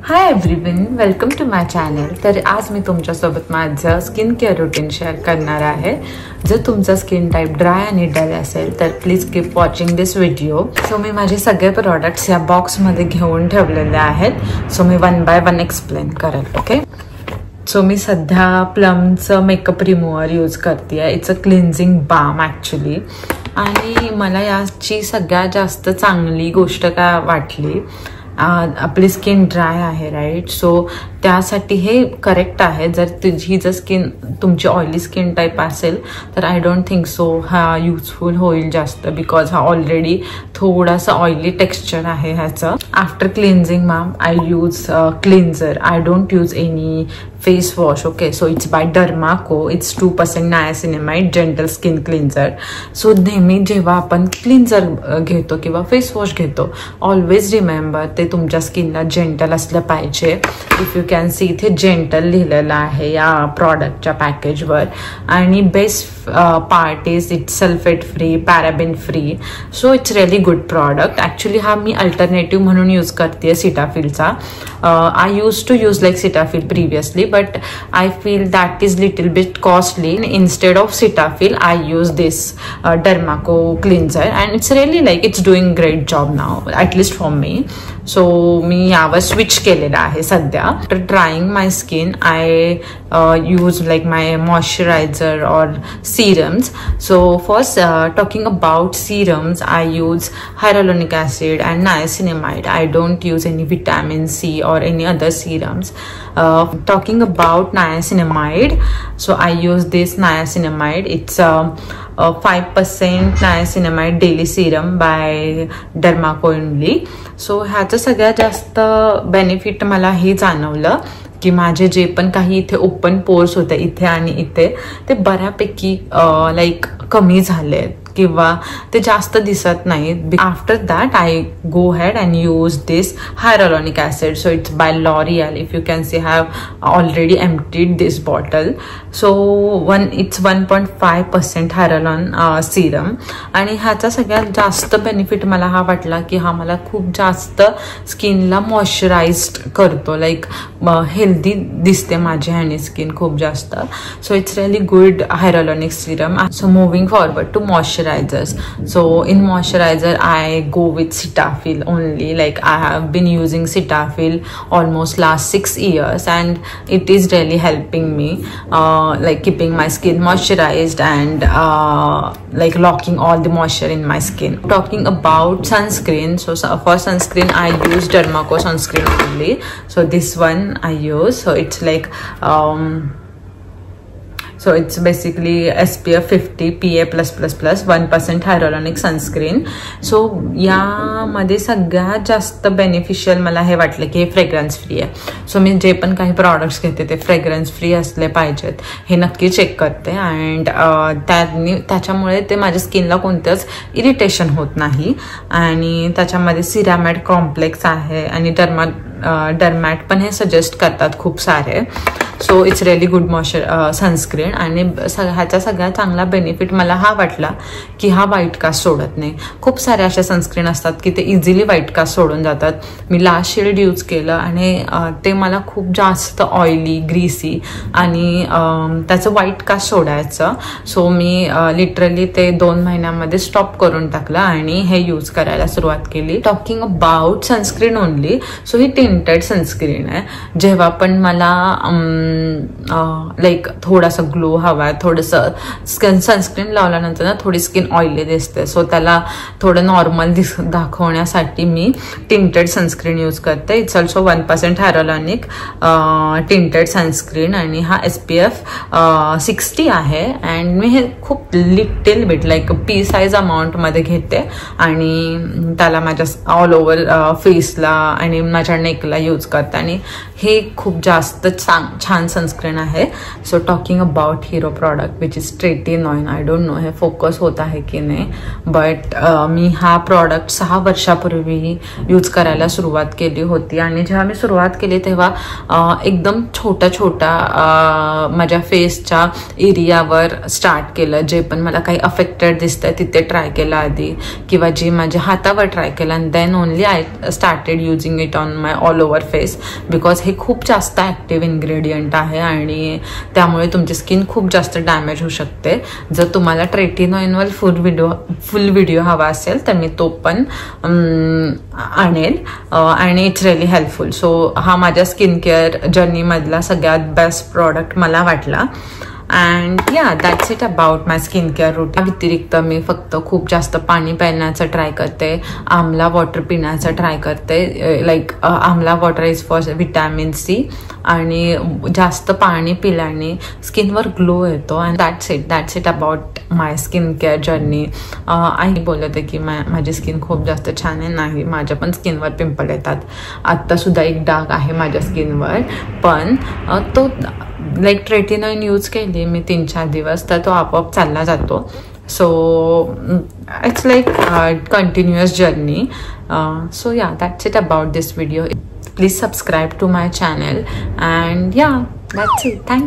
High everyone, welcome to my channel. तर आज मी तुमच्यासोबत माझं स्किन केअर रुटीन शेअर करणार आहे. जर तुमचा स्किन टाईप ड्राय आणि डल असेल तर please keep watching this video. So मी माझे सगळे प्रोडक्ट्स या बॉक्समध्ये घेऊन ठेवलेले आहेत. सो मी वन बाय वन एक्सप्लेन करेल. ओके, सो मी सध्या प्लमचं मेकअप रिमूव्हर यूज करते. It's a cleansing balm actually. आणि मला याची सगळ्यात जास्त चांगली गोष्ट काय वाटली, आपली स्किन ड्राय आहे राईट. सो त्यासाठी हे करेक्ट आहे. जर तुमची ऑइली स्किन टाईप असेल तर आय डोंट थिंक सो हा यूजफुल होईल जास्त, बिकॉज हा ऑलरेडी थोडासा ऑइली टेक्स्चर आहे ह्याचं. आफ्टर क्लिन्झिंग मॅम I use cleanser. I don't use any face wash. Okay, so it's by Dermaco. It's 2% niacinamide gentle skin cleanser. So नेहमी जेव्हा आपण क्लिन्झर घेतो किंवा फेस वॉश घेतो, ऑलवेज रिमेंबर ते तुमच्या स्किनला जेंटल असलं पाहिजे. इफ यू कॅन सी इथे जेंटल लिहिलेलं आहे या प्रॉडक्टच्या पॅकेजवर. आणि best part is it's sulphate free, paraben free. So it's really good product. Actually हा मी अल्टरनेटिव्ह म्हणून यूज करते सिटाफिलचा. I use to use like Cetaphil previously, but I feel that is little bit costly. Instead of Cetaphil, I use this Dermaco cleanser, and it's really like it's doing great job now, at least for me. So मी यावर switch केलेला आहे सध्या. After drawing my skin I use like my moisturizer or serums. So first talking about serums, I use hyaluronic acid and niacinamide. I don't use any vitamin C or any other serums. Talking about niacinamide, so I use this niacinamide. It's 5% niacinamide daily serum by Dermaco only. So ह्याचं सगळ्यात जास्त benefit मला हे जाणवलं की माझे जे पण काही इथे ओपन पोर्स होते इथे आणि इथे, ते बऱ्यापैकी लाईक कमी झाले किंवा ते जास्त दिसत नाहीत. After that I go head and use this hyaluronic acid. So it's by L'Oreal. If you can see, I have already emptied this bottle. So it's 1.5% hyaluron serum. आणि ह्याचा सगळ्यात जास्त बेनिफिट मला हा वाटला की हा मला खूप जास्त स्किनला मॉइश्चराइज्ड करतो. लाईक हेल्दी दिसते माझी ह्याने स्किन खूप जास्त. So it's really good hyaluronic serum. So moving forward to moisturizers. So in moisturizer I go with Cetaphil only. Like I have been using Cetaphil almost last 6 years and it is really helping me like keeping my skin moisturized and like locking all the moisture in my skin. Talking about sunscreen, so for sunscreen I use Dermaco sunscreen only. So this one I use. So it's like so it's basically SPF 50 PA+++, 1% hyaluronic sunscreen. So यामध्ये सगळ्यात जास्त beneficial मला हे वाटलं की हे fragrance free आहे. So मी जे पण काही प्रॉडक्ट्स घेते ते फ्रेग्रन्स फ्री असले पाहिजेत हे नक्की चेक करते. अँड त्याच्यामुळे ते माझ्या स्किनला कोणतंच इरिटेशन होत नाही. आणि त्याच्यामध्ये सिरामॅट कॉम्प्लेक्स आहे आणि डर्मॅट पण हे सजेस्ट करतात खूप सारे. So it's really good sunscreen. आणि ह्याचा सगळ्यात चांगला बेनिफिट मला हा वाटला की हा व्हाईट कास्ट सोडत नाही. खूप सारे असे सनस्क्रीन असतात की ते इझिली व्हाईट कास्ट सोडून जातात. मी लास्ट शेड यूज केलं आणि ते मला खूप जास्त ऑइली, ग्रीसी आणि त्याचं व्हाईट कास्ट सोडायचं. सो मी लिटरली ते 2 महिन्यामध्ये स्टॉप करून टाकलं आणि हे यूज करायला सुरुवात केली. Talking about sunscreen only, so he tinted sunscreen आहे. जेव्हा पण मला लाईक थोडासा ग्लो हवा, थोडंसं सनस्क्रीन लावल्यानंतर ना थोडी स्किन ऑइली दिसते. सो त्याला थोडं नॉर्मल दाखवण्यासाठी मी टिंटेड सनस्क्रीन यूज करते. It's also 1% hyaluronic tinted sunscreen आणि हा SPF 60 आहे. अँड मी हे खूप little bit like P size अमाऊंटमध्ये घेते आणि त्याला माझ्या ऑल ओव्हर फेसला आणि माझ्या नेकला यूज करते. आणि हे खूप जास्त छान सनस्क्रीन आहे. So talking about hero product which is Tretinoin. I don't know हे फोकस होत आहे की नाही, बट मी हा प्रॉडक्ट 6 वर्षापूर्वी यूज करायला सुरुवात केली होती. आणि जेव्हा मी सुरुवात केली तेव्हा एकदम छोटा माझ्या फेसच्या एरियावर स्टार्ट केलं. जे पण मला काही अफेक्टेड दिसतंय तिथे ट्राय केलं आधी, किंवा जे माझ्या हातावर ट्राय केलं. And then only I started using it on my all over face, because हे खूप जास्त ॲक्टिव्ह इन्ग्रेडियंट आहे आणि त्यामुळे तुमची स्किन खूप जास्त डॅमेज होऊ शकते. जर तुम्हाला ट्रेटिनॉइनवर फुल व्हिडिओ हवा असेल तर मी तो पण आणेल आणि इट्स रिअली हेल्पफुल. सो हा माझ्या स्किन केअर जर्नीमधला सगळ्यात बेस्ट प्रॉडक्ट मला वाटला. And yeah that's it about my skin care routine. व्यतिरिक्त मी फक्त खूप जास्त पाणी प्यायण्याचं ट्राय करते, आमला वॉटर पिण्याचं ट्राय करते. Like amla water is for vitamin C आणि जास्त पाणी पिल्याने स्किनवर ग्लो येतो. And that's it about my skin care journey. आई बोलत आहे की माझी स्किन खूप जास्त छान आहे. नाही, माझ्या पण स्किनवर पिंपल येतात. आत्तासुद्धा एक डाग आहे माझ्या स्किनवर, पण तो लाईक ट्रेटिनॉइन यूज केली मी 3-4 दिवस तर तो आपोआप चालला जातो. So it's like continuous journey. So yeah that's it about this video. Please subscribe to my channel and yeah that's it. Thank you.